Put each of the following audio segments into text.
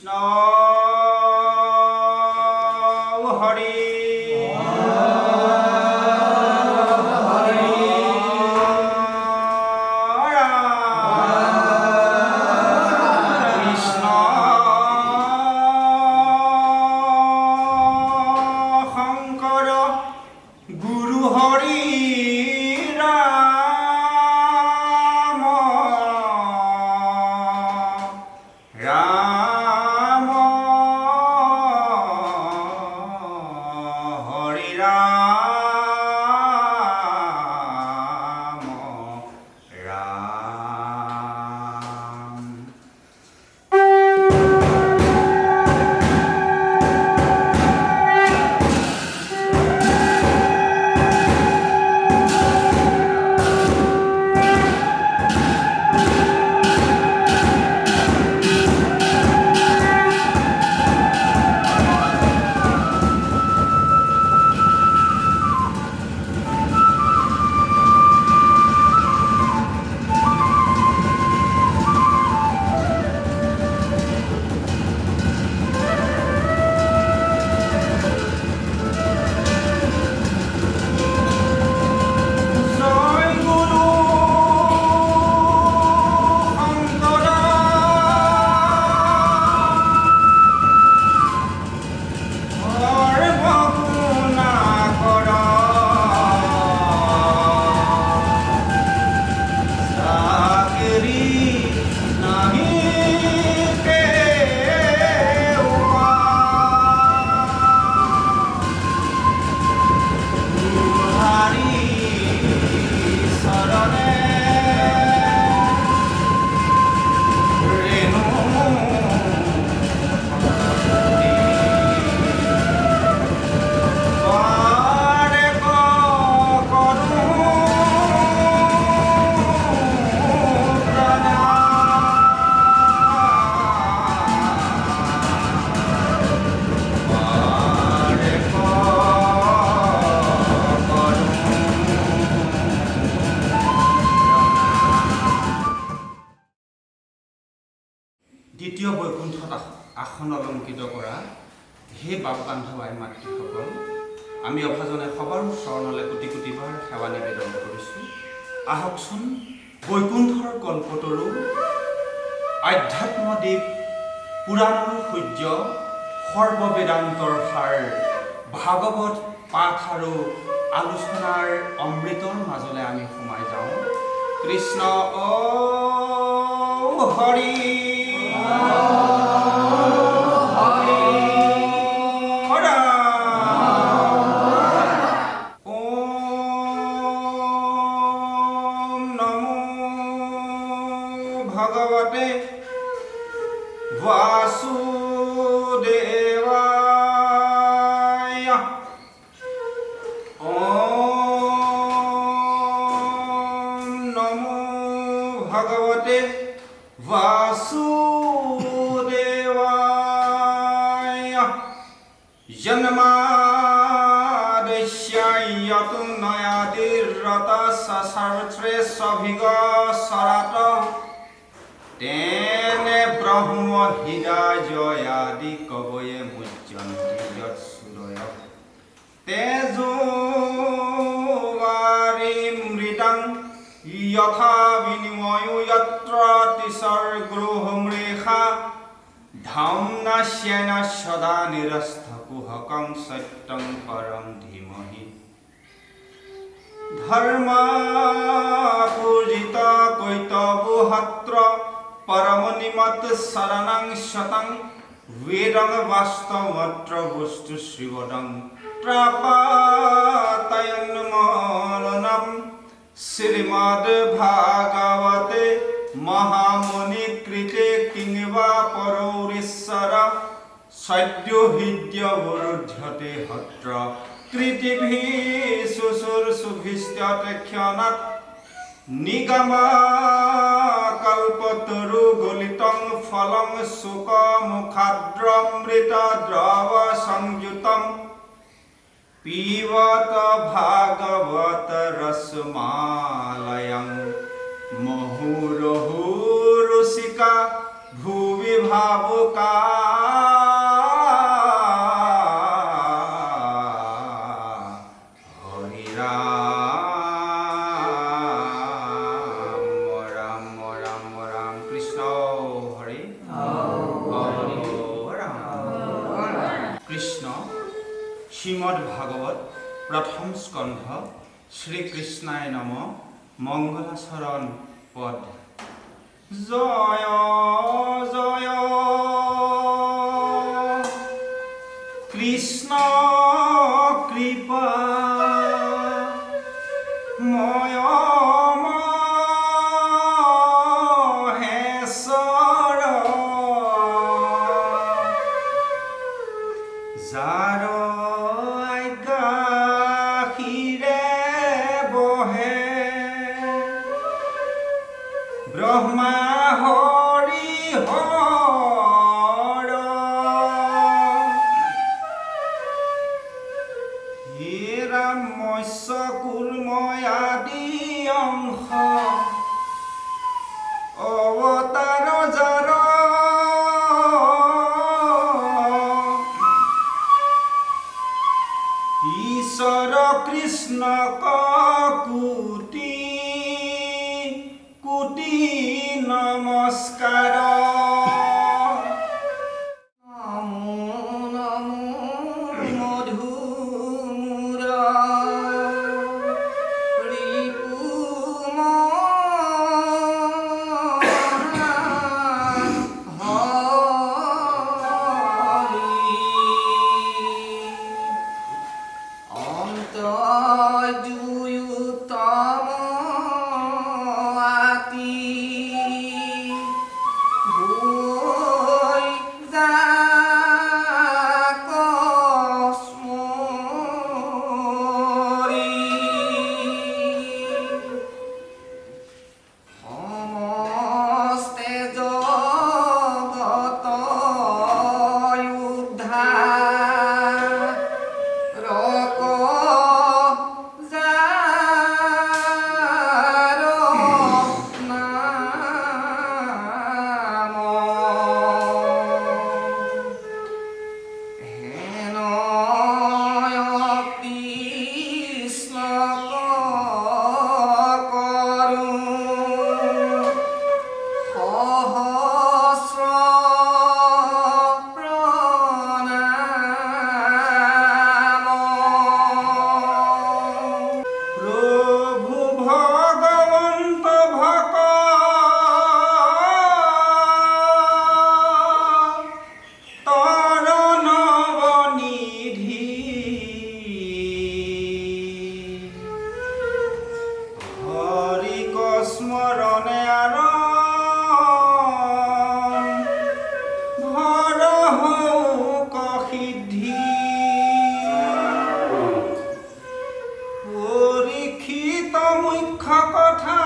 কৃষ্ণ হৰি কৃষ্ণ শংকৰ গুৰু হৰি ৰাম হৰি ৰাম ৰাম দ্বিতীয় বৈকুণ্ঠত আসন অলংকৃত কৰা হে বাপ বান্ধৱ আই মাতৃসকল, আমি অভাজনে সবৰ চৰণলৈ কোটি কোটিবাৰ সেৱা নিবেদন কৰিছোঁ। আহকচোন বৈকুণ্ঠৰ কল্পতৰু আধ্যাত্মদ্বীপ পুৰাণৰ সূৰ্য সৰ্ববেদান্তৰ সাৰ ভাগৱত পাঠ আৰু আলোচনাৰ অমৃতৰ মাজলৈ আমি সোমাই যাওঁ। কৃষ্ণ হৰি ভগৱতে বাসুদেৱায় নমো ভগৱতে বাসুদেৱায় জন্মাদস্য ইয়তো নয়াদিৰতঃ সভিগসৰত তেনে ব্ৰহ্ম হৃদয়য়াদি কবয়ে মুজ্জন্তি যৎসুৰয় তেজোৱাৰী মৃদাং যথা বিনিময়ো যত্ৰ তিসৰ্গৃহ মৃষা ধাম্নাস্যেন সদা নিৰস্থকুহকং সত্যং পৰম ধীমহি ধৰ্মাপূজিত কৈতৱোহত্ৰ পৰমনিমত শৰণং শতং বেদং বাস্তৱত্ৰ বস্তু শ্ৰীবদং ত্ৰাপাতয়ন্মলনম শ্ৰীমদ্ ভাগৱতে মহামুনি কৃতে কিংবা পৰৌৰীশ্বৰ সদ্যো হৃদ্যৱৰুধ্যতে হত্ৰ কৃতিভি সুসুৰ সুভিষ্ট্যক্ষণাৎ নিগমা কল্পতৰু গলিতং ফলং শুক মুখাদ্ৰমৃত দ্ৰৱ সংযুতম পিবত ভাগৱত ৰসমালয়ং মুহুৰহু ৰুচিকা ভুবি ভাবুকা শ্ৰীমদ্ ভাগৱত প্ৰথম স্কন্ধ শ্ৰীকৃষ্ণায় নম মংগলাচৰণ পদ। জয় জয় কৃষ্ণ কৃপা ময় মহেশ্বৰ যাৰ আজ্ঞাখিৰে বহে ব্ৰহ্মা হৰি হৰ হে ৰাম মৎস্য কুৰ্ময় আদি অংশ অৱতাৰ যাৰ ঈশ্বৰ কৃষ্ণ কোটি কোটি নমস্কাৰ। স্মৰণে আৰু ভৰ হৌক সিদ্ধি পৰীক্ষিত মুখ্য কথা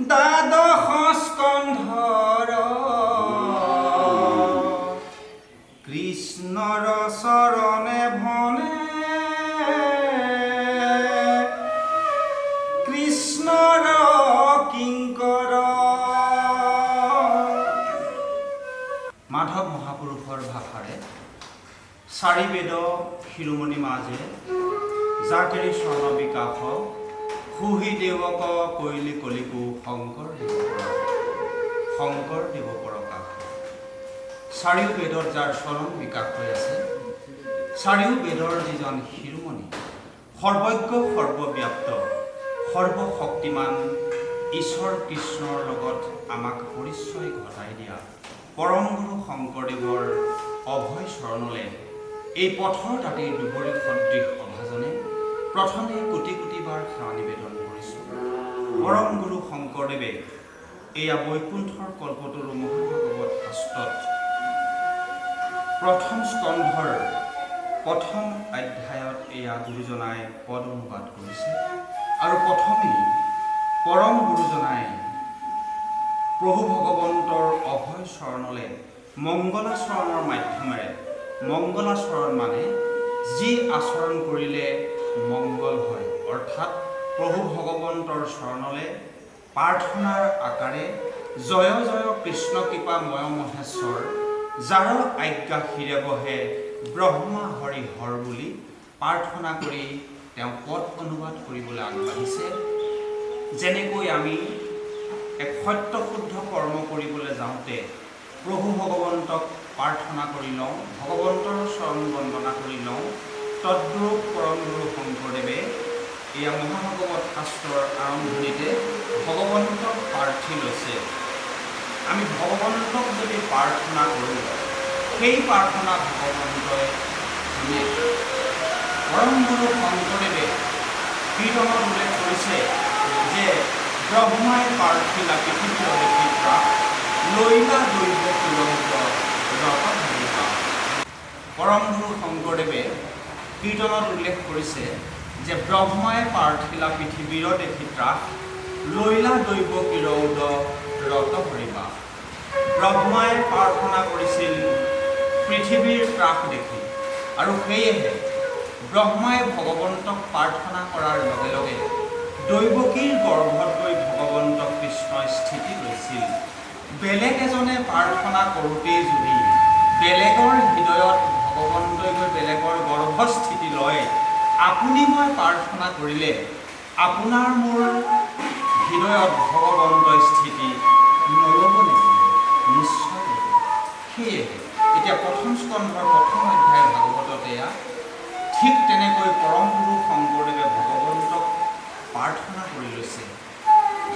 দ্বাদশ স্কন্ধৰ কৃষ্ণৰ চৰণে ভনে কৃষ্ণৰ কিংকৰ। মাধৱ মহাপুৰুষৰ ভাষাৰে চাৰি বেদ শিৰোমণি মাজে জাকেৰি স্বৰ্ণ বিকাশ সুহি দেৱক কৈলি কলিকো শংকৰ দেৱ পৰকাশ। চাৰিও বেদৰ যাৰ স্বৰণ বিকাশ হৈ আছে, চাৰিও বেদৰ যিজন শিৰোমণি সৰ্বজ্ঞ সৰ্বব্যাপ্ত সৰ্বশক্তিমান ঈশ্বৰ কৃষ্ণৰ লগত আমাক পৰিচয় ঘটাই দিয়া পৰম গুৰু শংকৰদেৱৰ অভয় চৰণলৈ এই পথৰ দাঁতিৰ দুবৰি সদৃশ সভাজনে প্ৰথমে কোটি কোটি বাৰ সেৱা নিবেদন কৰিছোঁ। পৰম গুৰু শংকৰদেৱে এয়া বৈকুণ্ঠৰ কল্পতৰু মহাভাগৱত শাস্ত্ৰত প্ৰথম স্কন্ধৰ প্ৰথম অধ্যায়ত এয়া গুৰুজনাই পদ অনুবাদ কৰিছে আৰু প্ৰথমেই পৰম গুৰুজনাই প্ৰভু ভগৱন্তৰ অভয় চৰণলৈ মংগলাচৰণৰ মাধ্যমেৰে, মংগলাচৰণ মানে যি আচৰণ কৰিলে মংগল হয়, অৰ্থাৎ প্ৰভু ভগৱন্তৰ চৰণলৈ প্ৰাৰ্থনাৰ আকাৰে জয় জয় কৃষ্ণ কৃপা ময় মহেশ্বৰ যাৰ আজ্ঞা শিৰে বহে ব্ৰহ্মা হৰি হৰ বুলি প্ৰাৰ্থনা কৰি তেওঁ পদ অনুবাদ কৰিবলৈ আগবাঢ়িছে। যেনেকৈ আমি এক সত্য শুদ্ধ কৰ্ম কৰিবলৈ যাওঁতে প্ৰভু ভগৱন্তক প্ৰাৰ্থনা কৰি লওঁ, ভগৱন্তৰ চৰণ বন্দনা কৰি লওঁ। তদ্ৰূপ পৰম গুৰু শংকৰদেৱে এয়া মহাভাগৱত শাস্ত্ৰৰ আৰম্ভণিতে ভগৱন্তক প্ৰাৰ্থী লৈছে। আমি ভগৱন্তক যদি প্ৰাৰ্থনা কৰোঁ, সেই প্ৰাৰ্থনা ভগৱন্তই শুনে। পৰম গুৰু শংকৰদেৱে কীৰ্তনত উল্লেখ কৰিছে যে ব্ৰহ্মাই পাৰ্থিলা পৃথিৱী অধিক্ষিপ্ৰা লৈলা দৈৱ তুৰন্ত ৰত ধৰিবা। পৰম গুৰু শংকৰদেৱে কীৰ্তনত উল্লেখ কৰিছে যে ব্ৰহ্মাই পাৰ্থিলা পৃথিৱীৰ দেখি ত্ৰাস লৈলা দৈৱ কিৰৌদ ৰত ধৰিবা। ব্ৰহ্মাই প্ৰাৰ্থনা কৰিছিল পৃথিৱীৰ ত্ৰাস দেখি, আৰু সেয়েহে ব্ৰহ্মাই ভগৱন্তক প্ৰাৰ্থনা কৰাৰ লগে লগে দৈৱকীৰ গৰ্ভত গৈ ভগৱন্ত কৃষ্ণই স্থিতি লৈছিল। বেলেগ এজনে প্ৰাৰ্থনা কৰোঁতেই যদি বেলেগৰ হৃদয়ত ভগৱন্তই গৈ বেলেগৰ গৰ্ভস্থিতি লয়, আপুনি মই প্ৰাৰ্থনা কৰিলে আপোনাৰ মোৰ হৃদয়ত ভগৱন্তই স্থিতি নল'ব নেকি? নিশ্চয় ল'ব। সেয়েহে এতিয়া প্ৰথম স্কন্ধৰ প্ৰথম অধ্যায় ভাগৱতত এয়া ঠিক তেনেকৈ পৰম গুৰু শংকৰদেৱে ভগৱন্তক প্ৰাৰ্থনা কৰি লৈছে।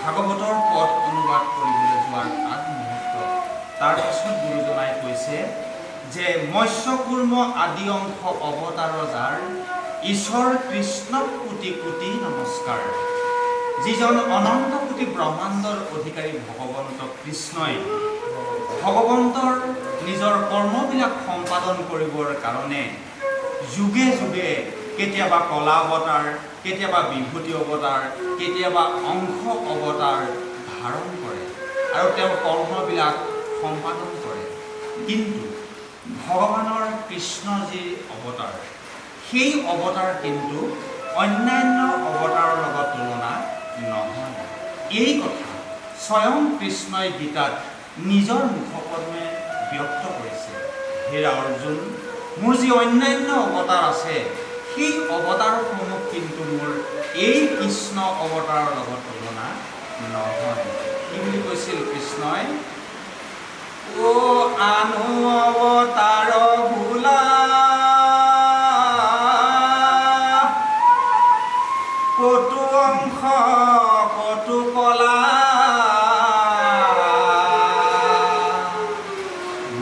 ভাগৱতৰ পদ অনুবাদ কৰিবলৈ যোৱাৰ আগমুহূৰ্তত তাৰ পাছত গুৰুজনাই কৈছে যে মৎস্যকুৰ্ম আদি অংশ অৱতাৰ যাৰ ঈশ্বৰ কৃষ্ণক কোটি কোটি নমস্কাৰ। যিজন অনন্ত কোটি ব্ৰহ্মাণ্ডৰ অধিকাৰী ভগৱন্ত কৃষ্ণই ভগৱন্তৰ নিজৰ কৰ্মবিলাক সম্পাদন কৰিবৰ কাৰণে যুগে যুগে কেতিয়াবা কলা অৱতাৰ, কেতিয়াবা বিভূতি অৱতাৰ, কেতিয়াবা অংশ অৱতাৰ ধাৰণ কৰে আৰু তেওঁৰ কৰ্মবিলাক সম্পাদন কৰে। কিন্তু ভগৱানৰ কৃষ্ণ যি অৱতাৰ, সেই অৱতাৰ কিন্তু অন্যান্য অৱতাৰৰ লগত তুলনা নহয়। এই কথা স্বয়ং কৃষ্ণই গীতাত নিজৰ মুখপদ্মে ব্যক্ত কৰিছে। হেৰা অৰ্জুন, মোৰ যি অন্যান্য অৱতাৰ আছে, সেই অৱতাৰসমূহ কিন্তু মোৰ এই কৃষ্ণ অৱতাৰৰ লগত তুলনা নহয়। কি বুলি কৈছিল কৃষ্ণই? ও আনো অৱতাৰ বোলা কতো অংশ কতো কলা,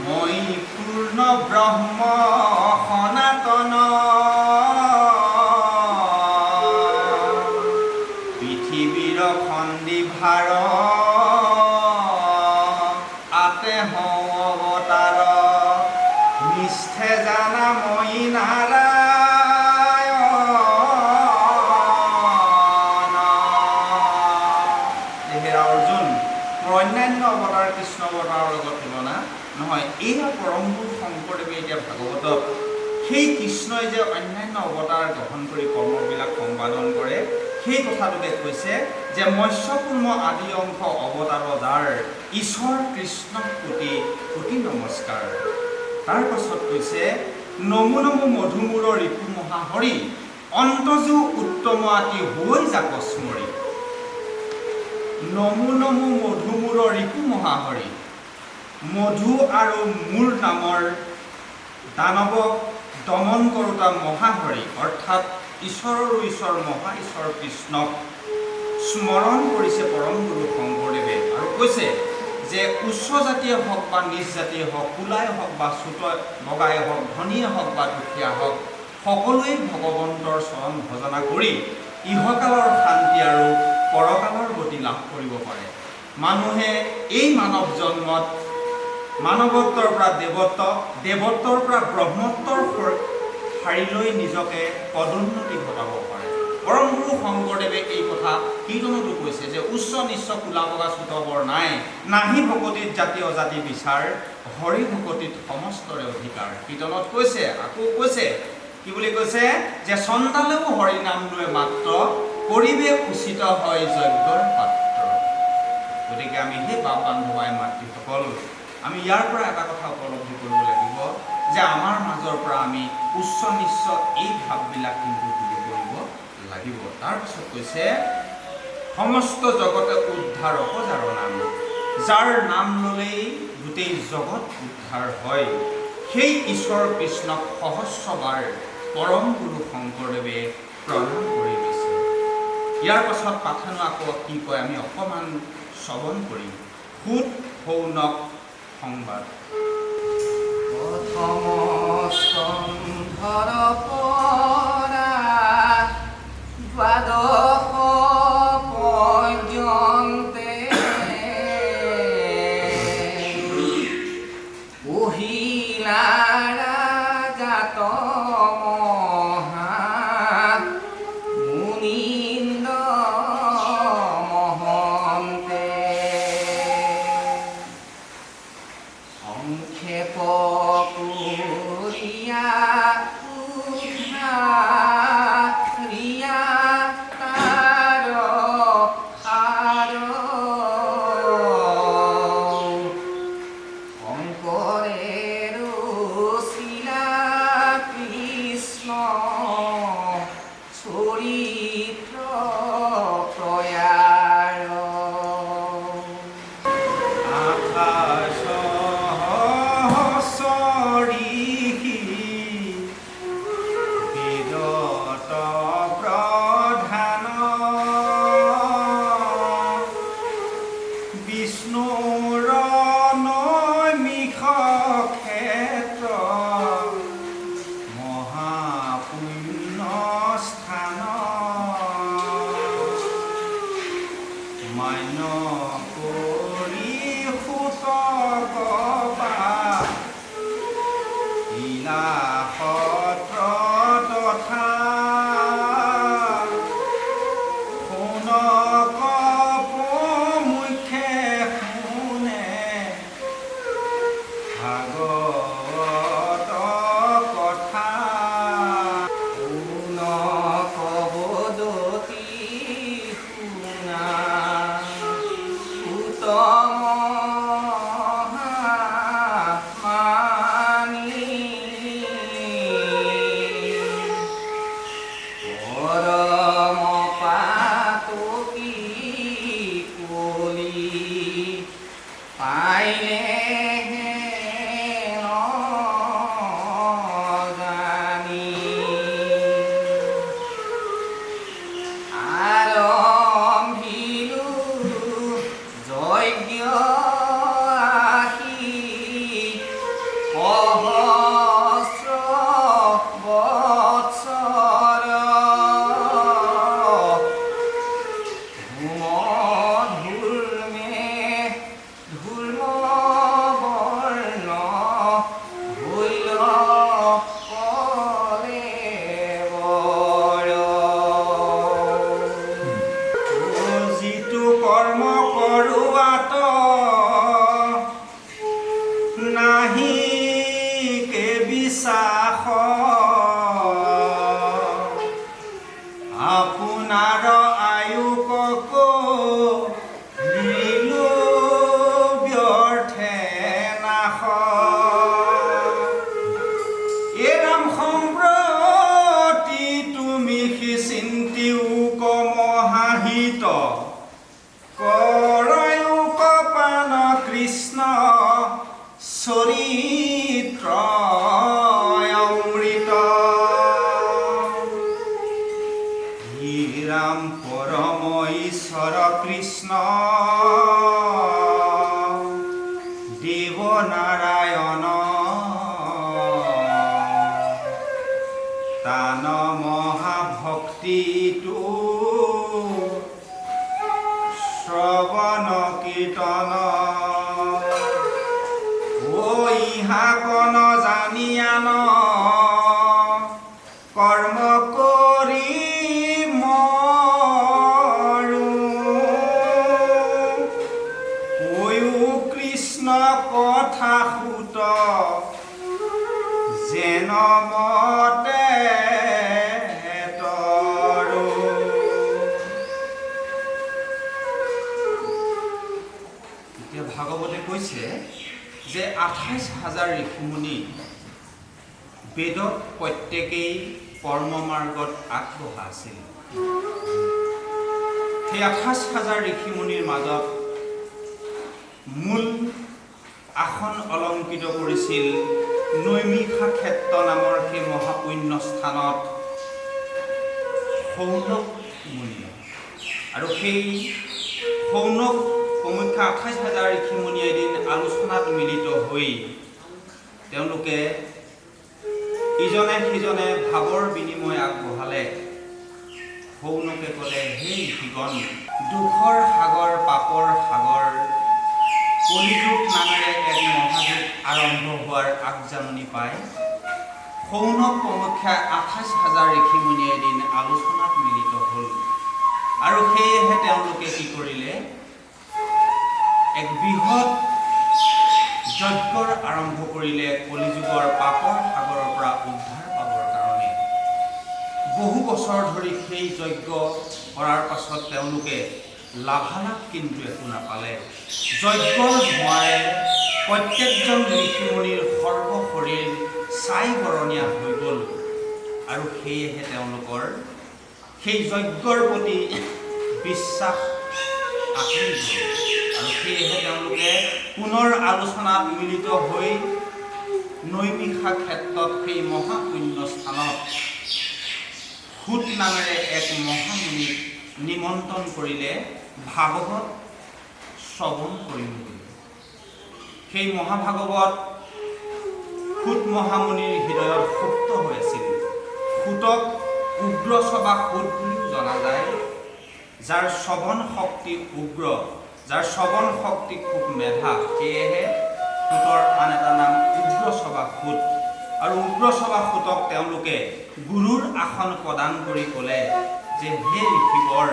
মই পূৰ্ণ ব্ৰহ্ম সনাতন, পৃথিৱীৰ খণ্ডিভাৰ আতে হওঁ অৱতাৰ, নিষ্ঠে জানা মই নাৰায়ণ। হেৰা অৰ্জুন, মোৰ অন্যান্য অৱতাৰ কৃষ্ণ অৱতাৰৰ লগত তুলনা নহয়। এইয়া পৰম গুৰু শংকৰদেৱে এতিয়া ভাগৱতত সেই কৃষ্ণই যে অন্যান্য অৱতাৰ গ্ৰহণ কৰি কৰ্মবিলাক সম্পাদন কৰে, সেই কথাটোকে কৈছে যে মৎস্যকুৰ্ম আদি অংশ অৱতাৰ যাৰ ঈশ্বৰ কৃষ্ণক কোটি কোটি নমস্কাৰ। তাৰ পাছত কৈছে নমো নমো মধুমূৰ ৰিপু মহাহৰি, অন্তজু উত্তম আতি হৈ জাকস্মৰি। নমো নমো মধুমূৰ ৰিপু মহাহৰি, মধু আৰু মূৰ নামৰ দানৱক দমন কৰোতা মহাহৰি অৰ্থাৎ ঈশ্বৰৰ ঈশ্বৰ মহা ঈশ্বৰ কৃষ্ণক স্মৰণ কৰিছে পৰম গুৰু শংকৰদেৱে আৰু কৈছে যে উচ্চ জাতিয়ে হওক বা নিজ জাতিয়ে হওক, কোলাই হওক বা চুত বগাই হওক, ধনীয়ে হওক বা দুখীয়া হওক, সকলোৱে ভগৱন্তৰ চৰণ ভজনা কৰি ইহকালৰ শান্তি আৰু পৰকালৰ গতি লাভ কৰিব পাৰে। মানুহে এই মানৱ জন্মত মানৱত্বৰ পৰা দেৱত্ব, দেৱত্বৰ পৰা ব্ৰহ্মত্বৰ শাৰীলৈ নিজকে পদোন্নতি ঘটাব পাৰে। পৰম গুৰু শংকৰদেৱে এই কথা কীৰ্তনতো কৈছে যে উচ্চ নিচ্চ কোলা বগা চুত বৰ নাই, নাহি ভকতিত জাতি অজাতি বিচাৰ, হৰি ভকতিত সমস্তৰে অধিকাৰ। কীৰ্তনত কৈছে, আকৌ কৈছে, কি বুলি কৈছে যে চন্দালেও হৰি নাম লৈ মাত্ৰ, কৰিবে উচিত হয় যজ্ঞৰ পাত্ৰ। গতিকে আমি সেই বাপ বান্ধৱাই মাতৃসকল, আমি ইয়াৰ পৰা এটা কথা উপলব্ধি কৰিব লাগিব যে আমাৰ মাজৰ পৰা আমি উচ্চ নিচ্চ এই ভাৱবিলাক কিন্তু দূৰ কৰিব লাগিব। তাৰপিছত কৈছে সমস্ত জগতে উদ্ধাৰক যাৰ নাম, যাৰ নাম ল'লেই গোটেই জগত উদ্ধাৰ হয়, সেই ঈশ্বৰ কৃষ্ণক সহস্ৰবাৰ পৰম গুৰু শংকৰদেৱে প্ৰণাম কৰি দিছে। ইয়াৰ পাছত পাঠানো আকৌ কি কয় আমি অকণমান শ্ৰৱণ কৰিম। সুত সৌনক সংবাদ। প্ৰথম স্তম্ভৰ পৰা দ্বাদশ পৰ্যন্তে পহিলা ৰাজাত মহা মুনীন্দ্ৰ মহন্তে সংক্ষেপ কৰিয়া উদ্ধাৰিয়া তাৰ সাৰ শংকৰে ৰচিলা কৃষ্ণ চৰিত্ৰ প্ৰয়াৰ বিষ্ণুৰ নৈমিষ ক্ষেত্ৰ মহাপুণ্য স্থান মান্য কৰি সুতক ইলা সত্ৰ তথা সৌনক মুখে শুনে ভাগৱত কথা। সৌনক বদতি শুনা উত্তম মানি পৰম পাতকী কলি পাইলে জানি আৰম্ভিলো যজ্ঞ আহি সহস্ৰ বৎসৰ ধূৰ্ম বৰ্ণ হইল কলেবৰ। যিটো কৰ্ম কৰোৱাত নাহি কে বিশ্বাস আপোনাৰ আয়ুকক দিলো ব্যৰ্থে নাশ। এ ৰাম সম্প্ৰতি তুমি চিন্তিও কমহাহিত কৰয়ুক পান কৃষ্ণ চৰিত্ৰ অমৃত। হে ৰাম পৰম ঈশ্বৰ কৃষ্ণ দেৱ নাৰায়ণ তান মহাভক্তিটো শ্ৰৱণ কীৰ্তন ইহাকন জানিয়ান কৰ্ম কৰি মৰো কৈও কৃষ্ণ কথা সুত যেন মতে তৰো। এতিয়া ভাগৱতে কৈছে যে 28,000 ঋষিমুনি বেদত প্ৰত্যেকেই কৰ্ম মাৰ্গত আগবঢ়া আছিল। সেই 28,000 ঋষিমুনিৰ মাজত মূল আসন অলংকৃত কৰিছিল নৈমিষা ক্ষেত্ৰ নামৰ সেই মহাপুণ্য স্থানত সৌনক মুনিয়ে। আৰু সেই সৌনক সমুখ্যা 28,000 ঋষিমুনিয়ে এদিন আলোচনাত মিলিত হৈ তেওঁলোকে ইজনে সিজনে ভাৱৰ বিনিময় আগবঢ়ালে। সৌনকে ক'লে, হে ঋষিগণ, দুখৰ সাগৰ, পাপৰ সাগৰ, কলিযুগ নামেৰে এক মহাযুগ আৰম্ভ হোৱাৰ আগজাননী পায় সৌনক সমুখ্যা 28,000 ঋষিমুনিয়ে এদিন আলোচনাত মিলিত হ'ল। আৰু সেয়েহে তেওঁলোকে কি কৰিলে, এক বৃহৎ যজ্ঞৰ আৰম্ভ কৰিলে কলিযুগৰ পাপৰ সাগৰৰ পৰা উদ্ধাৰ পাবৰ কাৰণে। বহু বছৰ ধৰি সেই যজ্ঞ কৰাৰ পাছত তেওঁলোকে লাভালাভ কিন্তু একো নাপালে। যজ্ঞৰ ধোঁৱাৰে প্ৰত্যেকজন ঋষিমুনিৰ সৰ্বশৰীৰ ছাই বৰণীয়া হৈ গ'ল। আৰু সেয়েহে তেওঁলোকৰ সেই যজ্ঞৰ প্ৰতি বিশ্বাস আঁতৰি গ'ল। আৰু সেয়েহে তেওঁলোকে পুনৰ আলোচনাত মিলিত হৈ নৈমিষা ক্ষেত্ৰত সেই মহাপুণ্য স্থানত সুত নামেৰে এক মহামুনিক নিমন্ত্ৰণ কৰিলে ভাগৱত শ্ৰৱণ কৰিম বুলি। সেই মহাভাগৱত সুত মহামুনিৰ হৃদয়ত সুপ্ত হৈ আছিল। সুতক উগ্ৰসভা সুত বুলিও জনা যায়, যাৰ শ্ৰৱণ শক্তি উগ্ৰ, যাৰ শ্ৰৱণ শক্তি খুব মেধা। সেয়েহে সুতৰ আন এটা নাম উগ্ৰসভা সুত। আৰু উগ্ৰসভা সুতক তেওঁলোকে গুৰুৰ আসন প্ৰদান কৰি ক'লে যে, হে ঋষিবৰ,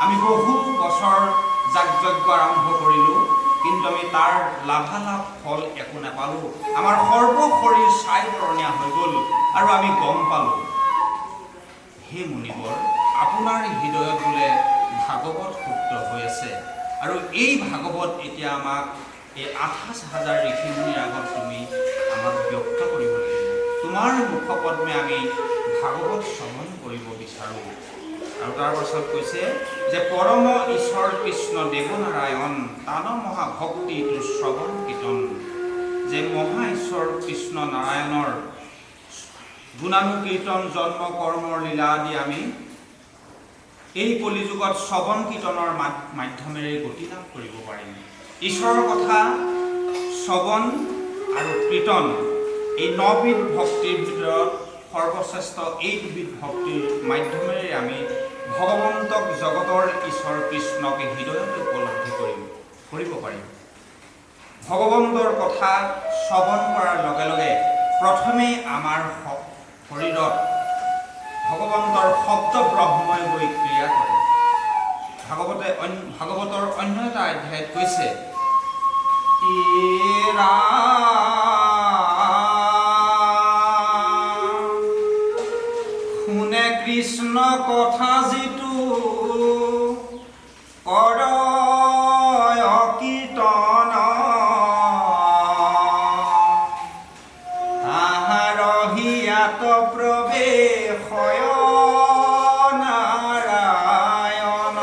আমি বহু বছৰ যাগযজ্ঞ আৰম্ভ কৰিলোঁ, কিন্তু আমি তাৰ লাভালাভ ফল একো নাপালোঁ। আমাৰ সৰ্বশৰীৰ ছাই বৰণীয়া হৈ গ'ল আৰু আমি গম পালোঁ, হে মুনিবৰ, আপোনাৰ হৃদয়ত বোলে ভাগৱত সুপ্ত হৈ আছে। আৰু এই ভাগৱত এতিয়া আমাক এই 28,000 ঋষিমুনিৰ আগত তুমি আমাক ব্যক্ত কৰিব লাগিব। তোমাৰ মুখপদ্মে আমি ভাগৱত শ্ৰৱণ কৰিব বিচাৰোঁ। আৰু তাৰ পাছত কৈছে যে, পৰম ঈশ্বৰ কৃষ্ণ দেৱনাৰায়ণ তান মহাভক্তি তোৰ শ্ৰৱণ কীৰ্তন। যে মহা ঈশ্বৰ কৃষ্ণ নাৰায়ণৰ গুণানুকীৰ্তন, জন্ম, কৰ্মৰ লীলা আদি আমি এই কলিযুগত শ্ৰৱণ কীৰ্তনৰ মাধ্যমেৰে গতি লাভ কৰিব পাৰিম। ঈশ্বৰৰ কথা শ্ৰৱণ আৰু কীৰ্তন, এই 9বিধ ভক্তিৰ ভিতৰত সৰ্বশ্ৰেষ্ঠ এই দুবিধ ভক্তিৰ মাধ্যমেৰে আমি ভগৱন্তক, জগতৰ ঈশ্বৰ কৃষ্ণক হৃদয়ত উপলব্ধি কৰিব পাৰিম। ভগৱন্তৰ কথা শ্ৰৱণ কৰাৰ লগে লগে প্ৰথমেই আমাৰ শৰীৰত ভগৱন্তৰ শব্দ ব্ৰহ্মই গৈ ক্ৰিয়া কৰে। ভাগৱতৰ অন্য এটা অধ্যায়ত কৈছে, শুনে কৃষ্ণ কথা যিটো কৰয় কীৰ্তন, তাহাৰ হিয়াত প্ৰৱেশয় নাৰায়ণ।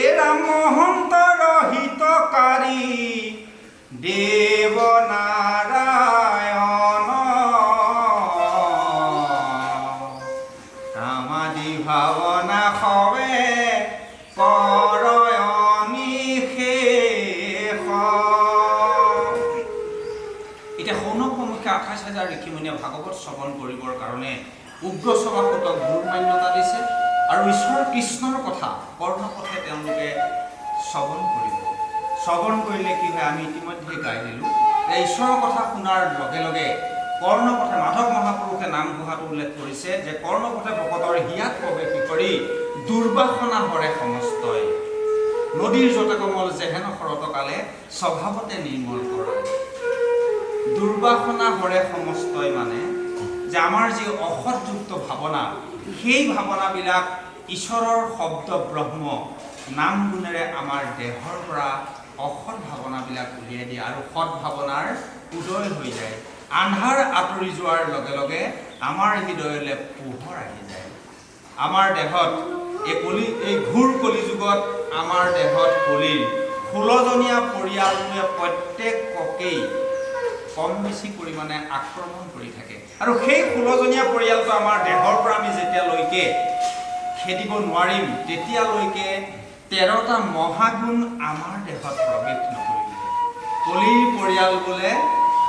এৰা মহন্তৰ হিতকাৰী দেৱ নাৰায়ণ, তামাদি ভাৱনা সবে কৰয় নিশেষ। এতিয়া সৌনক সমুখ্যা 28,000 ঋষিমুনিয়ে ভাগৱত শ্ৰৱণ কৰিবৰ কাৰণে উগ্ৰসভা সুতক গুৰু মান্যতা দিছে। আৰু ঈশ্বৰ কৃষ্ণৰ কথা কৰ্ণপথে তেওঁলোকে শ্ৰৱণ কৰিব। শ্ৰৱণ কৰিলে কি হয়, আমি ইতিমধ্যে গাই দিলোঁ যে ঈশ্বৰৰ কথা শুনাৰ লগে লগে কৰ্ণপথে, মাধৱ মহাপুৰুষে নামঘোষাত উল্লেখ কৰিছে যে কৰ্ণপথে ভকতৰ হিয়াত প্ৰৱেশ কৰি দুৰ্বাসনা হৰে সমস্তই, নদীৰ যতে কমল যেহেন শৰতকালে স্বভাৱতে নিৰ্মল কৰে। দুৰ্বাসনা হৰে সমস্তই মানে যে আমাৰ যি অসৎযুক্ত ভাৱনা, সেই ভাৱনাবিলাক ঈশ্বৰৰ শব্দ ব্ৰহ্ম নাম গুণেৰে আমাৰ দেহৰ পৰা অসৎ ভাৱনাবিলাক উলিয়াই দিয়ে আৰু সৎ ভাৱনাৰ উদয় হৈ যায়। আন্ধাৰ আঁতৰি যোৱাৰ লগে লগে আমাৰ হৃদয়লৈ পোহৰ আহি যায়। আমাৰ দেহত এই ঘূৰ কলিযুগত আমাৰ দেহত কলিৰ 16জনীয়া পৰিয়ালটোৱে প্ৰত্যেককেই কম বেছি পৰিমাণে আক্ৰমণ কৰি থাকে। আৰু সেই 16জনীয়া পৰিয়ালটো আমাৰ দেহৰ পৰা আমি যেতিয়ালৈকে খেদিব নোৱাৰিম তেতিয়ালৈকে 13টা মহাগুণ আমাৰ দেহত প্ৰৱেশ নকৰিব। কলিৰ পৰিয়াল বোলে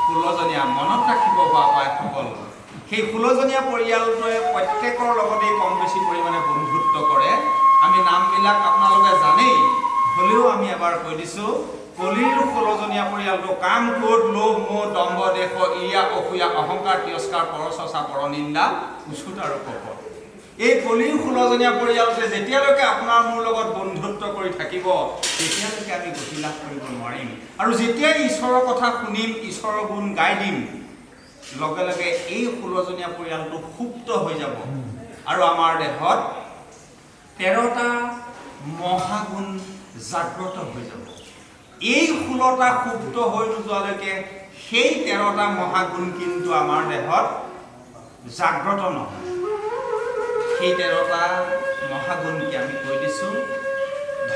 16জনীয়া, মনত ৰাখিব বাপাইসকল। সেই 16জনীয়া পৰিয়ালটোৱে প্ৰত্যেকৰ লগতেই কম বেছি পৰিমাণে বন্ধুত্ব কৰে। আমি নামবিলাক আপোনালোকে জানেই, হ'লেও আমি এবাৰ কৈ দিছোঁ। কলিৰ 16জনীয়া পৰিয়ালটো কাম, ক্ৰোধ, লোভ, মোহ, দম্ভ, দেশ, ঈৰ্ষা, অসূয়া, অহংকাৰ, তিৰস্কাৰ, পৰচৰ্চা, পৰনিন্দা, কুৎসিত আৰু কপট। এই কলিৰ 16জনীয়া পৰিয়ালটোৱে যেতিয়ালৈকে আপোনাৰ মোৰ লগত বন্ধুত্ব কৰি থাকিব তেতিয়ালৈকে আমি গতি লাভ কৰিব নোৱাৰিম। আৰু যেতিয়াই ঈশ্বৰৰ কথা শুনিম, ঈশ্বৰৰ গুণ গাই দিম, লগে লগে এই 16জনীয়া পৰিয়ালটো সুপ্ত হৈ যাব আৰু আমাৰ দেহত 13টা মহাগুণ জাগ্ৰত হৈ যাব। এই 16টা সুপ্ত হৈ নোযোৱালৈকে সেই 13টা মহাগুণ কিন্তু আমাৰ দেহত জাগ্ৰত নহয়। সেই 13টা মহাগুণ কি আমি কৈ দিছোঁ।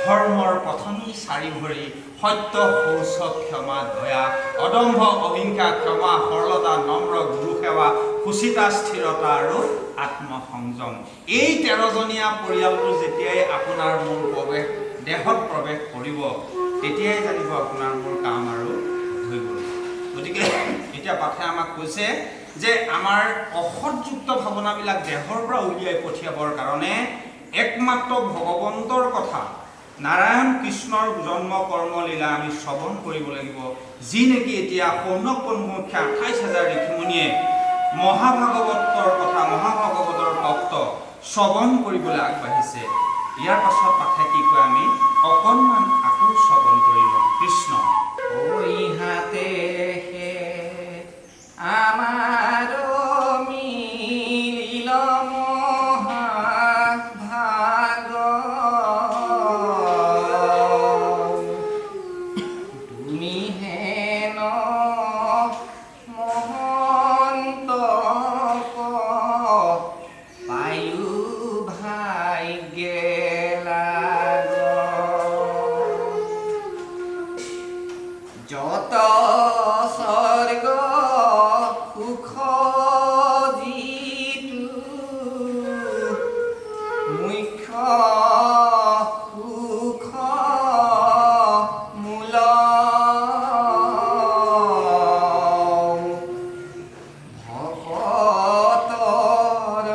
ধৰ্মৰ প্ৰথমেই 4 ভৰি, সত্য, শৌচ, ক্ষমা, দয়া, অদম্ভ, অহিংসা, ক্ষমা, সৰলতা, নম্ৰ, গুৰু সেৱা, সুচিতা, স্থিৰতা আৰু আত্মসংযম। এই 13জনীয়া পৰিয়ালটো যেতিয়াই আপোনাৰ মোৰ দেহত প্ৰৱেশ কৰিব তেতিয়াই জানিব আপোনাৰ মোৰ কাম আৰু হৈ গ'ল। গতিকে এতিয়া পাঠে আমাক কৈছে যে আমাৰ অসৎযুক্ত ভাৱনাবিলাক দেহৰ পৰা উলিয়াই পঠিয়াবৰ কাৰণে একমাত্ৰ ভগৱন্তৰ কথা, নাৰায়ণ কৃষ্ণৰ জন্ম কৰ্ম লীলা আমি শ্ৰৱণ কৰিব লাগিব। যি নেকি এতিয়া শৌনক পূৰ্ণমুখ্যা 28,000 ঋষিমুনিয়ে মহাভাগৱতৰ কথা, মহাভাগৱতৰ তত্ত্ব শ্ৰৱণ কৰিবলৈ আগবাঢ়িছে। ইয়াৰ পাছত পাঠে কি কয় আমি অকণমান আকৌ শ্ৰৱণ কৰি লওঁ। কৃষ্ণ ইহাতে আমাৰ মিলিল মহাভাগ, তুমি হেন মহন্ত পায়ো ভাগ্যে লাগ। যত স্বৰ্গ সুখ যিটো মুখ্য সুখ মূল, ভকতৰ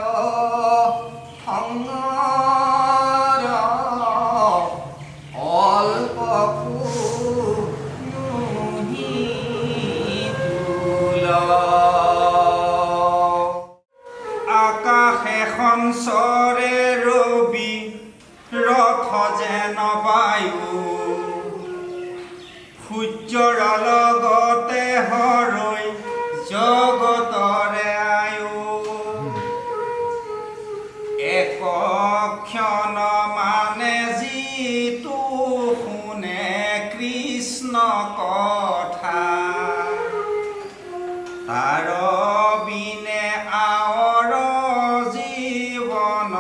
সংগৰ অল্প আকাশে সঞ্চৰে ৰবি ৰথ যেন বায়ু, সূৰ্যৰ লগতে হৰৈ জগতৰে আয়ু। এক ক্ষণ মানে যিটো শুনে কৃষ্ণ কথা, তাৰ বিনে আৱৰ জীৱন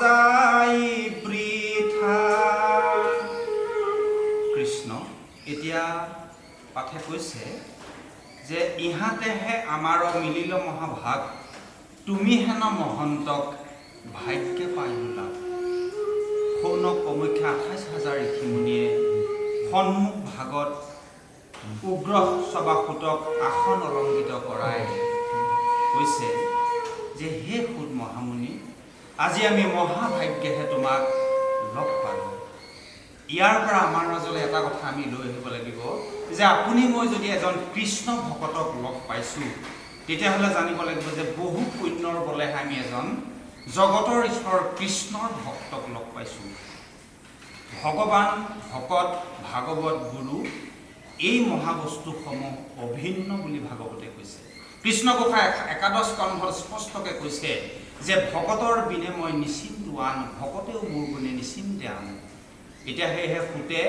যায় বৃথা। কৃষ্ণ এতিয়া পাঠে কৈছে যে ইহাতেহে আমাৰ মিলিল মহাভাগ, তুমি হেন মহন্তক ভাগ্যে পাইলা। শৌনক পমুখ্যা 28,000 ঋষিমুনিয়ে সন্মুখ ভাগত উগ্ৰ সভাসুতক আসন অলংকৃত কৰাই কৈছে যে হে সুত মহামুনি, আজি আমি মহাভাগ্যেহে তোমাক লগ পালোঁ। ইয়াৰ পৰা আমাৰ মাজলৈ এটা কথা আমি লৈ আহিব লাগিব যে আপুনি মই যদি এজন কৃষ্ণ ভকতক লগ পাইছোঁ তেতিয়াহ'লে জানিব লাগিব যে বহু পুণ্যৰ বলেহে আমি এজন জগতৰ ঈশ্বৰ কৃষ্ণৰ ভক্তক লগ পাইছোঁ। ভগৱান, ভকত, ভাগৱত, গুৰু এই মহাবস্তুসমূহ অভিন্ন বুলি ভাগৱতে কৈছে। কৃষ্ণঘোষাই 11 স্কন্ধত স্পষ্টকৈ কৈছে যে ভকতৰ বিনে মই নিশ্চিন্ত আন, ভকতেও মোৰ গুণে নিশ্চিন্তে আন। এতিয়া সেয়েহে সুতে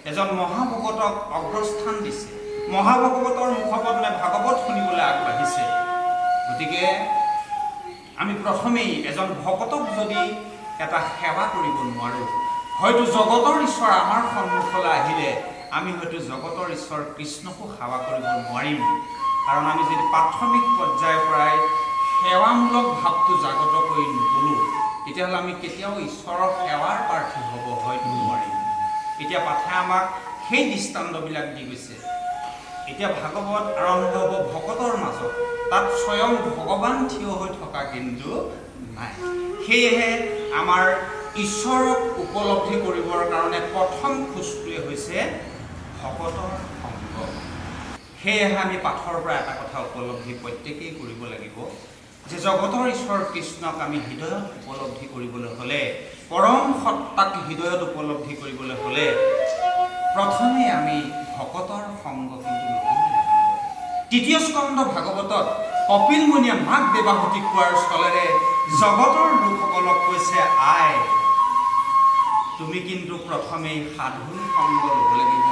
এজন মহাভকতক অগ্ৰস্থান দিছে, মহাভাগৱতৰ মুখপদ্মে ভাগৱত শুনিবলৈ আগবাঢ়িছে। গতিকে আমি প্ৰথমেই এজন ভকতক যদি এটা সেৱা কৰিব নোৱাৰোঁ। হয়তো জগতৰ ঈশ্বৰ আমাৰ সন্মুখলৈ আহিলে আমি হয়তো জগতৰ ঈশ্বৰ কৃষ্ণকো সেৱা কৰিব নোৱাৰিম। কাৰণ আমি যদি প্ৰাথমিক পৰ্যায়ৰ পৰাই সেৱামূলক ভাৱটো জাগ্ৰত কৰি নুতুলোঁ, তেতিয়াহ'লে আমি কেতিয়াও ঈশ্বৰৰ সেৱাৰ প্ৰাৰ্থী হ'ব হয়তো নোৱাৰিম। এতিয়া পাঠে আমাক সেই দৃষ্টান্তবিলাক দি গৈছে। এতিয়া ভাগৱত আৰম্ভ হ'ব ভকতৰ মাজত, তাত স্বয়ং ভগৱান থিয় হৈ থকা কিন্তু নাই। সেয়েহে আমাৰ ঈশ্বৰক উপলব্ধি কৰিবৰ কাৰণে প্ৰথম খোজটোৱে হৈছে ভকতৰ সংগ। সেয়েহে আমি পাঠৰ পৰা এটা কথা উপলব্ধি প্ৰত্যেকেই কৰিব লাগিব যে জগতৰ ঈশ্বৰ কৃষ্ণক আমি হৃদয়ত উপলব্ধি কৰিবলৈ হ'লে, পৰম সত্তাক হৃদয়ত উপলব্ধি কৰিবলৈ হ'লে প্ৰথমে আমি ভকতৰ সংগ কিন্তু ল'ব লাগিব। তৃতীয় স্কন্ধ ভাগৱতত কপিল মুনিয়ে মাক দেৱাহুতিক কোৱাৰ স্থলেৰে জগতৰ লোকসকলক কৈছে, আই তুমি কিন্তু প্ৰথমেই সাধুৰ সংগ ল'ব লাগিব।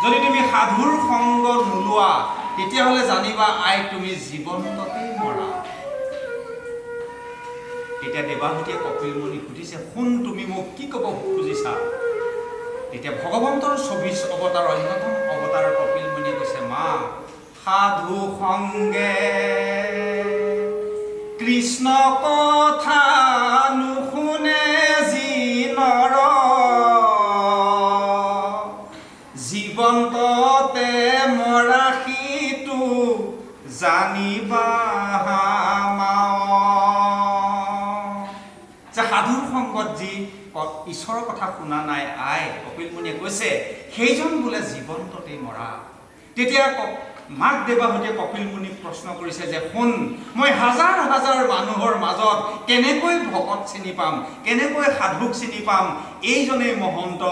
যদি তুমি সাধুৰ সংগ নোলোৱা তেতিয়াহ'লে জানিবা আই তুমি জীৱন্ততেই মৰা। তেতিয়া দেৱাহুতিয়ে কপিল মুনিক সুধিছে, শুন তুমি মোক কি ক'ব খুজিছা? তেতিয়া ভগৱন্তৰ 24 অৱতাৰ অন্যতম অৱতাৰ কপিল মুনিয়ে কৈছে, মা সাধু সংগে কৃষ্ণ কথা নুশুনে যি নৰ, জীৱন্ততে মৰা সিটো জানিবা যে সাধুৰ সংগত যি ঈশ্বৰৰ কথা শুনা নাই আই, কপিল মুনিয়ে কৈছে সেইজন বোলে জীৱন্ততেই মৰা। তেতিয়া মাক দেৱাহুতিয়ে কপিল মুনিক প্ৰশ্ন কৰিছে যে শুন, মই হাজাৰ হাজাৰ মানুহৰ মাজত কেনেকৈ ভকত চিনি পাম, কেনেকৈ সাধুক চিনি পাম? এইজনেই মহন্ত,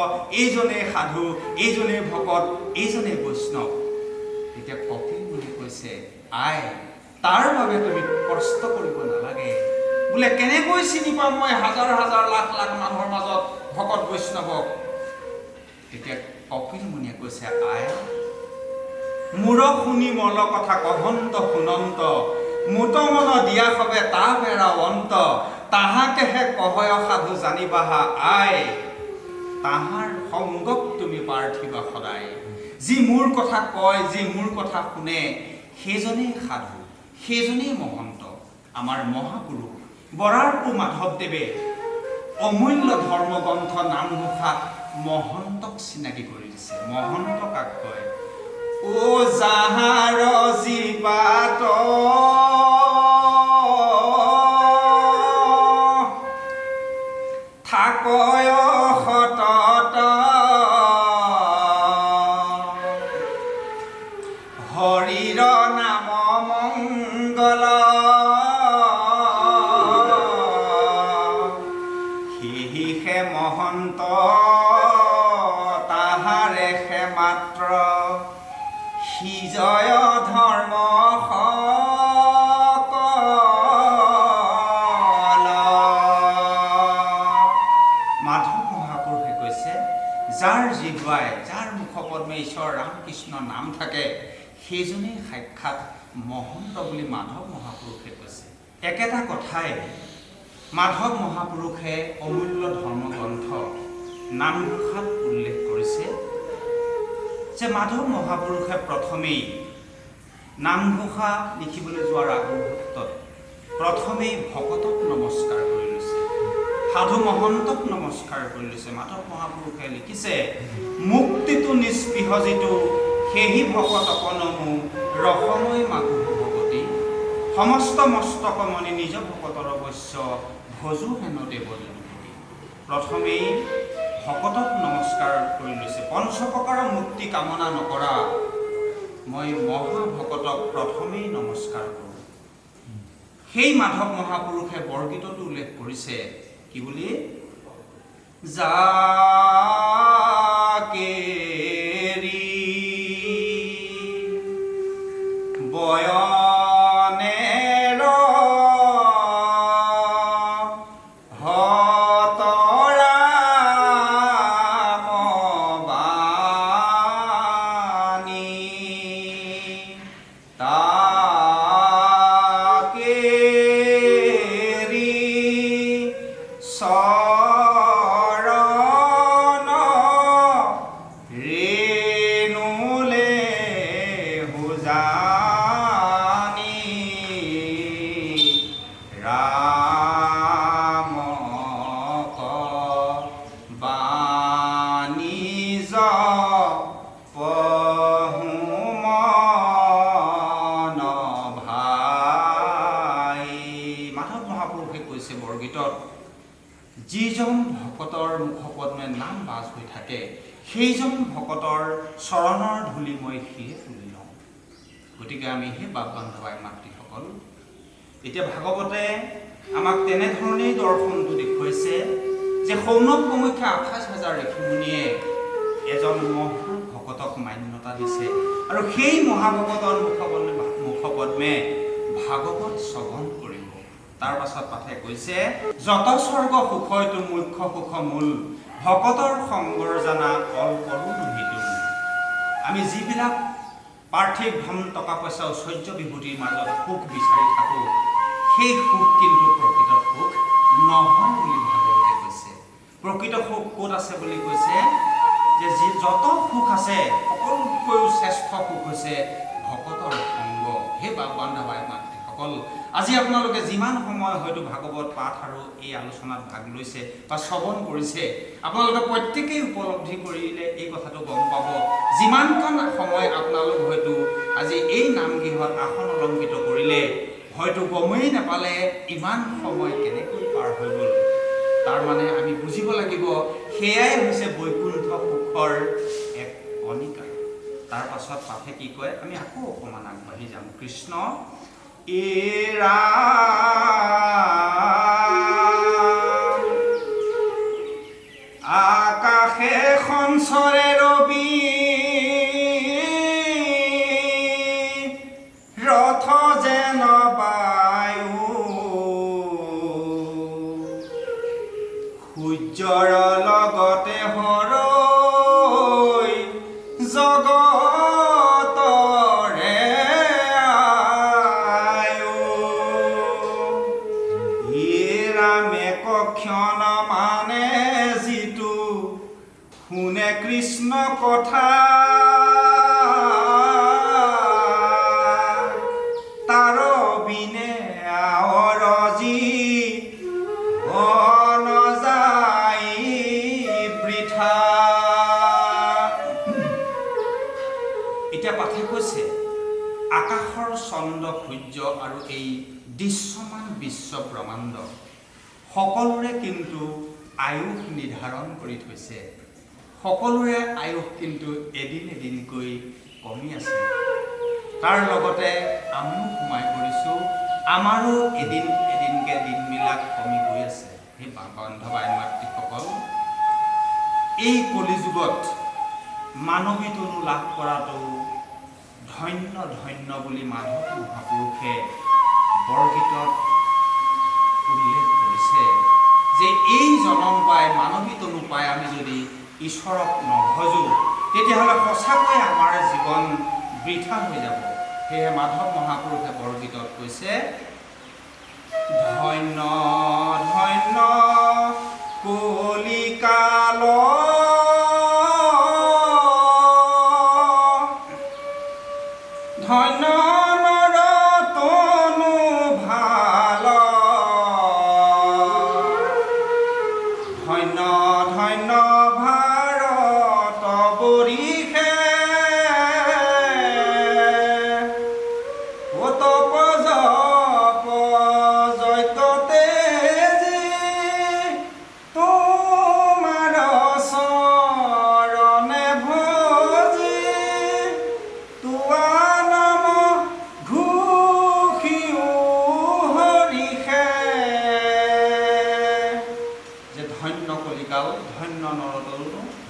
এইজনেই সাধু, এইজনেই ভকত, এইজনেই বৈষ্ণৱ। তেতিয়া কপিল মুনিয়ে কৈছে, আই তাৰ বাবে তুমি কষ্ট কৰিব নালাগে। বোলে কেনেকৈ চিনি পাম মই হাজাৰ হাজাৰ লাখ লাখ মানুহৰ মাজত ভকত বৈষ্ণৱক? তেতিয়া কপিল মুনিয়ে কৈছে, আই মূৰ শুনি মল কথা কহন্ত শুনন্ত, মুত মন দিয়া সবে তা বেৰা অন্ত, তাহাকেহে কহয় সাধু জানিবাহা আই, তাহাৰ সংগক তুমি পাৰ্থিবা সদায়। যি মোৰ কথা কয়, যি মোৰ কথা শুনে, সেইজনেই সাধু, সেইজনেই মহন্ত। আমাৰ মহাপুৰুষ বৰাৰপু মাধৱদেৱে অমূল্য ধৰ্মগ্ৰন্থ নামঘোষাত মহন্তক চিনাকি কৰি দিছে। মহন্ত কাক কয়? ও যাহাৰ জীৱাত থাকয় সতত, হৰিৰ নাম মংগল, সিহিষে মহন্ত তাহাৰে সে মাত্ৰ, সিজয় ধৰ্ম সকল। মাধৱ মহাপুৰুষে কৈছে যাৰ জিহ্বাই, যাৰ মুখপদ্মে ঈশ্বৰ ৰামকৃষ্ণ নাম থাকে সেইজনেই সাক্ষাৎ মহন্ত বুলি মাধৱ মহাপুৰুষে কৈছে। একেটা কথাই মাধৱ মহাপুৰুষে অমূল্য ধৰ্মগ্ৰন্থ নামঘোষাত উল্লেখ কৰিছে যে মাধৱ মহাপুৰুষে প্ৰথমেই নামঘোষা লিখিবলৈ যোৱাৰ আগমুহূৰ্তত প্ৰথমেই ভকতক নমস্কাৰ কৰি লৈছে, সাধু মহন্তক নমস্কাৰ কৰি লৈছে। মাধৱ মহাপুৰুষে লিখিছে, মুক্তিটো নিস্পৃহ যিটো সেহি ভকত অকণমো, ৰসময় মাগু ভগৱতী, সমস্ত মস্তকমণি নিজ ভকতৰ অৱশ্য, ভজু হেন দেৱজনপতি। প্ৰথমেই ভকতক নমস্কাৰ কৰি লৈছে। পঞ্চপ্ৰকাৰৰ মুক্তি কামনা নকৰা মই মহাভকতক প্ৰথমেই নমস্কাৰ কৰোঁ। সেই মাধৱ মহাপুৰুষে বৰগীততো উল্লেখ কৰিছে কি বুলি? জাকেৰি বয়নেৰ হতৰাম বাণী, তাকেৰি চৰণ ৰেণুলে হুজানি ৰামক বাণী পহুমন ভাই। মাধৱ মহাপুৰুষে কৈছে বৰগীতত, যিজন ভকতৰ মুখপদ্মে নাম বাজ হৈ থাকে সেইজন ভকতৰ চৰণৰ ধূলি মই সিয়ে তুলি লওঁ। গতিকে আমি সেই বাপ বান্ধৱাই মাতৃসকল, এতিয়া ভাগৱতে আমাক তেনেধৰণেই দৰ্শনটো দেখুৱাইছে যে সৌনক কামাখ্যা 28,000 ঋষিমুনিয়ে এজন মহা ভকতক মান্যতা দিছে আৰু সেই মহাভকতৰ মুখপদ্মে ভাগৱত শ্ৰৱণ কৰিব। তাৰ পাছত পাঠে কৈছে, যত স্বৰ্গ সুখয়তো মুখ্য সুখ মূল, ভকতৰ সংগৰ জানা অল্পৰো নহিতুল। আমি যিবিলাক পাৰ্থিৱ ধন টকা পইচা ঐশ্বৰ্য বিভূতিৰ মাজত সুখ বিচাৰি থাকোঁ, সেই সুখ কিন্তু প্ৰকৃত সুখ নহয় বুলি ভাগৱতে কৈছে। প্ৰকৃত সুখ ক'ত আছে বুলি কৈছে যে যত সুখ আছে সকলোতকৈও শ্ৰেষ্ঠ সুখ হৈছে ভকতৰ সংগ। সেই বাপ বান্ধৱাই মাতৃসকল, আজি আপোনালোকে যিমান সময় হয়তো ভাগৱত পাঠ আৰু এই আলোচনাত ভাগ লৈছে বা শ্ৰৱণ কৰিছে, আপোনালোকে প্ৰত্যেকেই উপলব্ধি কৰিলে এই কথাটো গম পাব, যিমানকণ সময় আপোনালোক হয়তো আজি এই নামগৃহত আসন অলংকৃত কৰিলে হয়তো গমেই নাপালে ইমান সময় কেনেকৈ পাৰ হৈ গ'ল। তাৰ মানে আমি বুজিব লাগিব সেয়াই হৈছে বৈকুণ্ঠ সুখৰ এক কণিকা। তাৰ পাছত পাঠে কি কয়, আমি আকৌ অকণমান আগবাঢ়ি যাম। কৃষ্ণ এৰা আকাশে সঞ্চৰে ৰবি, ৰথ যেন বায়ু, সূৰ্যৰ লগতে হৰৈ জগতৰে আয়ু। হে ৰামে কক্ষণ মানে যিটো শুনে কৃষ্ণ কথা, তাৰ বিনে আৱৰজি নযায় বৃথা। এতিয়া পাঠে কৈছে, আকাশৰ চন্দ্ৰ সূৰ্য আৰু এই দৃশ্যমান বিশ্ব ব্ৰহ্মাণ্ড সকলোৰে কিন্তু আয়ুস নিৰ্ধাৰণ কৰি থৈছে। সকলোৰে আয়ুস কিন্তু এদিন এদিনকৈ কমি আছে। তাৰ লগতে আমিও সোমাই পৰিছোঁ, আমাৰো এদিন এদিনকৈ দিনবিলাক কমি গৈ আছে। সেই বান্ধৱাই মাতৃসকল, এই কলিযুগত মানৱী তনু লাভ কৰাটো ধন্য ধন্য বুলি মাধৱ মহাপুৰুষে বৰগীতত উল্লেখ কৰিছে যে এই জনম পাই মানৱী তনু পাই আমি যদি ঈশ্বৰক নভজোঁ তেতিয়াহ'লে সঁচাকৈ আমাৰ জীৱন বৃথা হৈ যাব। সেয়ে মাধৱ মহাপুৰুষে বৰগীতত কৈছে, ধন্য ধন্য কলিকাল, ধন্য নৰ তনু ভাল, ধন্য ধন্য ভাৰত বৰিষে, ধন্য নৰতৰু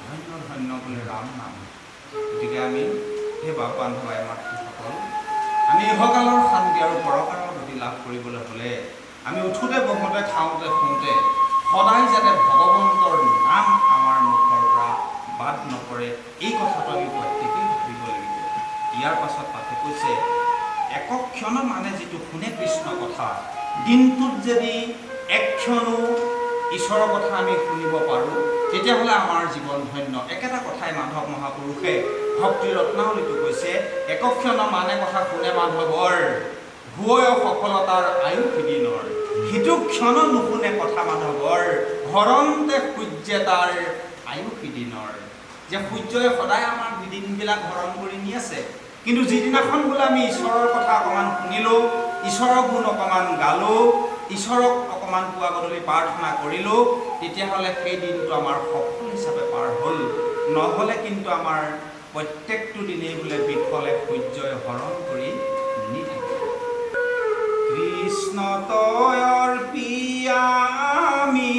ধন্য ধন্য বুলি ৰাম নাম। গতিকে আমি সেই বাপ বান্ধৱাই মাতৃসকল, আমি ইহকালৰ শান্তি আৰু পৰকালৰ গতি লাভ কৰিবলৈ হ'লে আমি উঠোঁতে বহোঁতে খাওঁতে শুওঁতে সদায় যাতে ভগৱন্তৰ নাম আমাৰ মুখৰ পৰা বাদ নপৰে, এই কথাটো আমি প্ৰত্যেকেই ভাবিব লাগিব। ইয়াৰ পাছত পাঠে কৈছে, একক্ষণ মানে যিটো শুনে কৃষ্ণ কথা, দিনটোত যদি একক্ষণো ঈশ্বৰৰ কথা আমি শুনিব পাৰোঁ, তেতিয়াহ'লে আমাৰ জীৱন ধন্য। একেটা কথাই মাধৱ মহাপুৰুষে ভক্তি ৰত্নাৱলীতো কৈছে, একক্ষণ মানে কথা শুনে মাধৱৰ, ভুৱয় সফলতাৰ আয়ু সিদিনৰ। সিটো ক্ষণ নুশুনে কথা মাধৱৰ, হৰণতে সূৰ্যে তাৰ আয়ু সিদিনৰ। যে সূৰ্যই সদায় আমাৰ দিনবিলাক হৰণ কৰি নি আছে, কিন্তু যিদিনাখন বোলে আমি ঈশ্বৰৰ কথা অকণমান শুনিলোঁ, ঈশ্বৰৰ গুণ অকণমান গালোঁ, ঈশ্বৰক অকণমান পুৱা গধূলি প্ৰাৰ্থনা কৰিলোঁ, তেতিয়াহ'লে সেই দিনটো আমাৰ সফল হিচাপে পাৰ হ'ল। নহ'লে কিন্তু আমাৰ প্ৰত্যেকটো দিনেই বোলে বিফলে সূৰ্যই হৰণ কৰি নি থাকে। কৃষ্ণ তয়ৰ পিয়ামি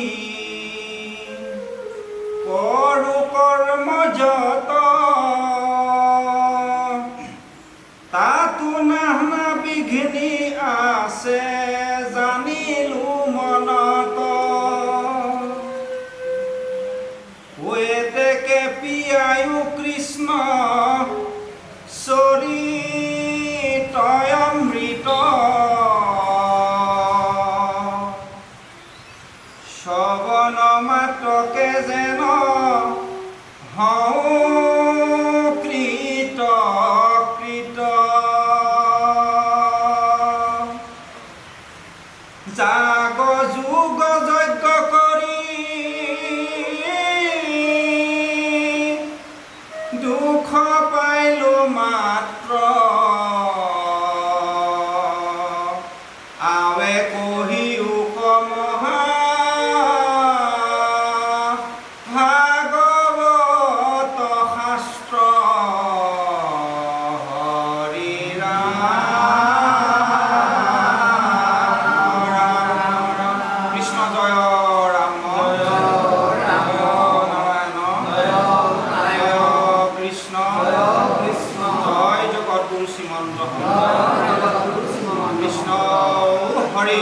কৰো কৰ্ম যত, তাতো নানা বিঘিনি আছে জানিলো মনত। কৈতেকে পিয়ায়ো কৃষ্ণ চৰিতয় অমৃত, শ্ৰৱণ মাত্ৰকে যেন হওঁ কৃত কৃত। যাগ যোগ যজ্ঞ কৰি দুখ পাইলো মাত্ৰ, আৱে কহিও কমহা ভাগৱত শাস্ত্ৰ। হৰি ৰাম কৃষ্ণ জয় ৰাম জয় নাৰায়ণ জয় কৃষ্ণ জয় জগতগুৰু শ্ৰীমন্ত কৃষ্ণ হৰি।